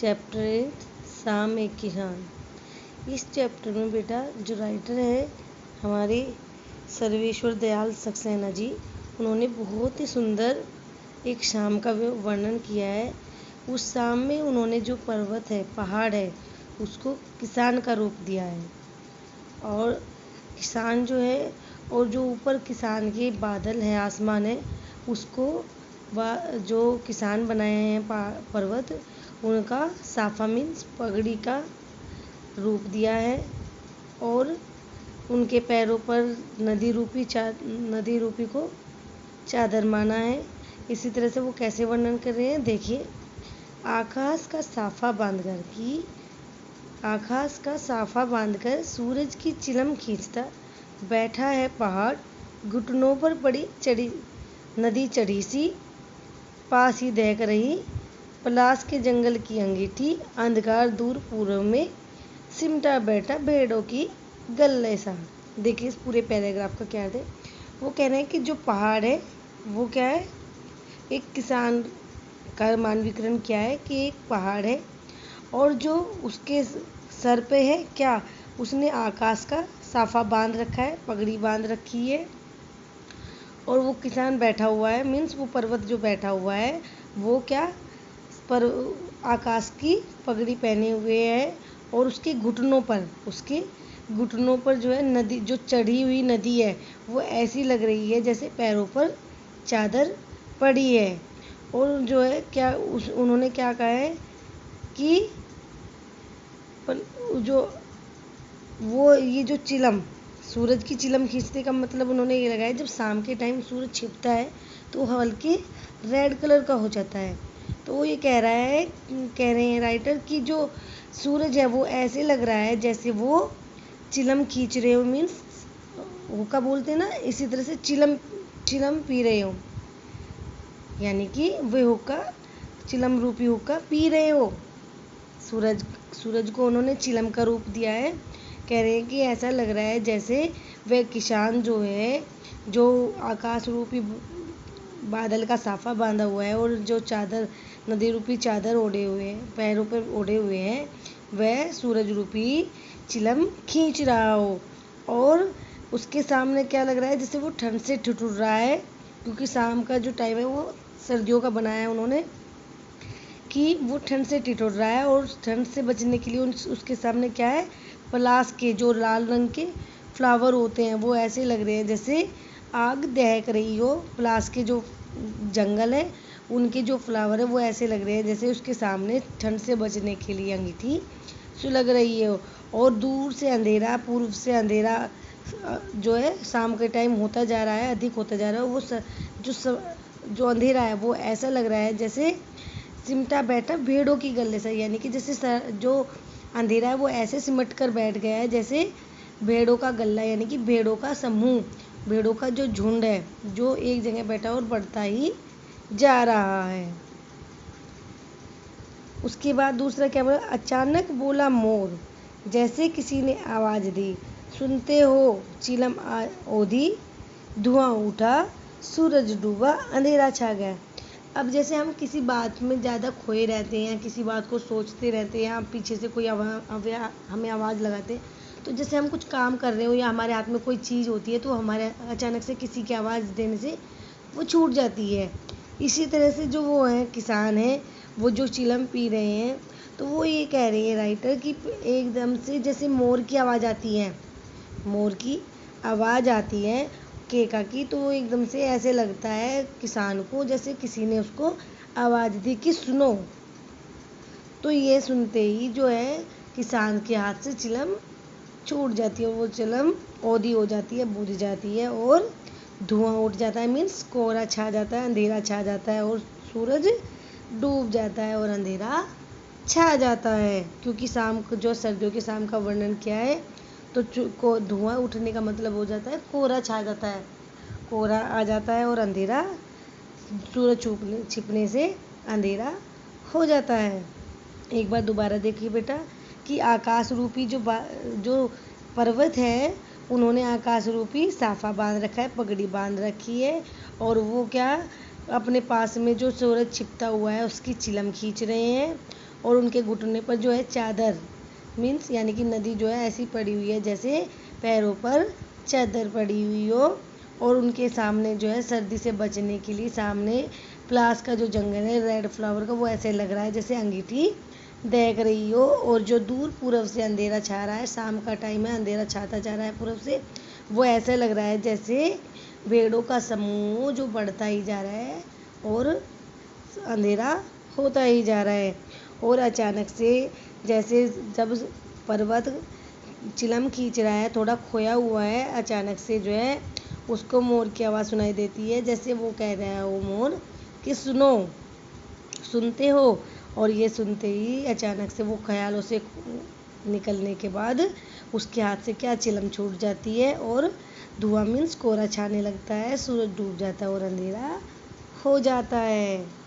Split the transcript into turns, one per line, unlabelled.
Chapter 8 शाम एक किसान। इस चैप्टर में बेटा जो राइटर है हमारे सर्वेश्वर दयाल सक्सेना जी, उन्होंने बहुत ही सुंदर एक शाम का वर्णन किया है। उस शाम में उन्होंने जो पर्वत है, पहाड़ है, उसको किसान का रूप दिया है। और किसान जो है, और जो ऊपर किसान के बादल है, आसमान है, उसको जो किसान बनाए हैं पर्वत, उनका साफा मीन्स पगड़ी का रूप दिया है। और उनके पैरों पर नदी रूपी को चादर माना है। इसी तरह से वो कैसे वर्णन कर रहे हैं, देखिए। आकाश का साफा बांधकर सूरज की चिलम खींचता बैठा है पहाड़, घुटनों पर पड़ी चढ़ी नदी चढ़ी सी, पास ही दहक रही पलाश के जंगल की अंगीठी, अंधकार दूर पूर्व में सिमटा बैठा भेड़ों की गल्ले सा। देखिए इस पूरे पैराग्राफ का क्या है। वो कह रहे हैं कि जो पहाड़ है वो क्या है, एक किसान का मानवीकरण क्या है कि एक पहाड़ है, और जो उसके सर पे है क्या, उसने आकाश का साफा बांध रखा है, पगड़ी बांध रखी है। और वो किसान बैठा हुआ है, मीन्स वो पर्वत जो बैठा हुआ है वो क्या, पर आकाश की पगड़ी पहने हुए है। और उसके घुटनों पर जो है नदी, जो चढ़ी हुई नदी है, वो ऐसी लग रही है जैसे पैरों पर चादर पड़ी है। और जो है क्या, उन्होंने क्या कहा है कि जो वो ये जो चिलम, सूरज की चिलम खींचने का मतलब उन्होंने ये लगाया, जब शाम के टाइम सूरज छिपता है तो हल्के रेड कलर का हो जाता है। तो वो ये कह रहे हैं राइटर कि जो सूरज है वो ऐसे लग रहा है जैसे वो चिलम खींच रहे हो, मीन्स हुक्का बोलते हैं ना, इसी तरह से चिलम पी रहे हो, यानी कि वे हुक्का, चिलम रूपी हुक्का पी रहे हो। सूरज को उन्होंने चिलम का रूप दिया है। कह रहे हैं कि ऐसा लग रहा है जैसे वह किसान जो है, जो आकाश रूपी बादल का साफा बांधा हुआ है और जो चादर, नदी रूपी चादर ओढ़े हुए हैं, पैरों पर ओढ़े हुए हैं, वह सूरज रूपी चिलम खींच रहा हो। और उसके सामने क्या लग रहा है, जैसे वो ठंड से ठिठुर रहा है, क्योंकि शाम का जो टाइम है वो सर्दियों का बनाया है उन्होंने, कि वो ठंड से ठिठुर रहा है। और ठंड से बचने के लिए उसके सामने क्या है, पलाश के जो लाल रंग के फ्लावर होते हैं, वो ऐसे लग रहे हैं जैसे आग दहक रही हो। पलाश के जो जंगल है, उनके जो फ्लावर है वो ऐसे लग रहे हैं जैसे उसके सामने ठंड से बचने के लिए अंगीठी सो लग रही है। और दूर से अंधेरा, पूर्व से अंधेरा जो है शाम के टाइम होता जा रहा है, अधिक होता जा रहा है। वो जो अंधेरा है वो ऐसा लग रहा है जैसे सिमटा बैठा भेड़ों की गले से, यानी कि जैसे जो अंधेरा है वो ऐसे सिमट कर बैठ गया है जैसे भेड़ों का गला, यानी कि भेड़ों का समूह, भेड़ों का जो झुंड है, जो एक जगह बैठा और बढ़ता ही जा रहा है। उसके बाद दूसरा क्या बोला, अचानक बोला मोर, जैसे किसी ने आवाज दी, सुनते हो चिलम ओधी, धुआं उठा, सूरज डूबा, अंधेरा छा गया। अब जैसे हम किसी बात में ज़्यादा खोए रहते हैं, किसी बात को सोचते रहते हैं, पीछे से कोई हमें आवाज़ लगाते हैं, तो जैसे हम कुछ काम कर रहे हो या हमारे हाथ में कोई चीज़ होती है, तो हमारे अचानक से किसी की आवाज़ देने से वो छूट जाती है। इसी तरह से जो वो हैं, किसान हैं, वो जो चिलम पी रहे हैं, तो वो ये कह रहे हैं राइटर कि एकदम से जैसे मोर की आवाज़ आती है, मोर की आवाज़ आती है केका की, तो वो एकदम से ऐसे लगता है किसान को जैसे किसी ने उसको आवाज़ दी कि सुनो। तो ये सुनते ही जो है किसान के हाथ से चिलम छूट जाती है, वो चिलम औधी हो जाती है, बुझ जाती है, और धुआं उठ जाता है, मीन्स कोहरा छा जाता है, अंधेरा छा जाता है, और सूरज डूब जाता है और अंधेरा छा जाता है। क्योंकि शाम को, जो सर्दियों की शाम का वर्णन किया है, तो धुआं उठने का मतलब हो जाता है कोहरा छा जाता है, कोहरा आ जाता है और अंधेरा, सूरज छिपने से अंधेरा हो जाता है। एक बार दोबारा देखिए बेटा कि आकाश रूपी जो पर्वत है, उन्होंने आकाश रूपी साफा बांध रखा है, पगड़ी बांध रखी है, और वो क्या, अपने पास में जो सूरज छिपता हुआ है उसकी चिलम खींच रहे हैं। और उनके घुटने पर जो है चादर, मीन्स यानी कि नदी जो है ऐसी पड़ी हुई है जैसे पैरों पर चादर पड़ी हुई हो। और उनके सामने जो है सर्दी से बचने के लिए सामने प्लास का जो जंगल है रेड फ्लावर का, वो ऐसे लग रहा है जैसे अंगीठी देख रही हो। और जो दूर पूरब से अंधेरा छा रहा है, शाम का टाइम है, अंधेरा छाता जा रहा है पूरब से, वो ऐसा लग रहा है जैसे भेड़ों का समूह जो बढ़ता ही जा रहा है और अंधेरा होता ही जा रहा है। और अचानक से जैसे जब पर्वत चिलम खींच रहा है, थोड़ा खोया हुआ है, अचानक से जो है उसको मोर की आवाज़ सुनाई देती है, जैसे वो कह रहा है वो मोर कि सुनो, सुनते हो। और ये सुनते ही अचानक से वो ख्यालों से निकलने के बाद उसके हाथ से क्या चिलम छूट जाती है और धुआं मीन्स कोहरा छाने लगता है, सूरज डूब जाता है और अंधेरा हो जाता है।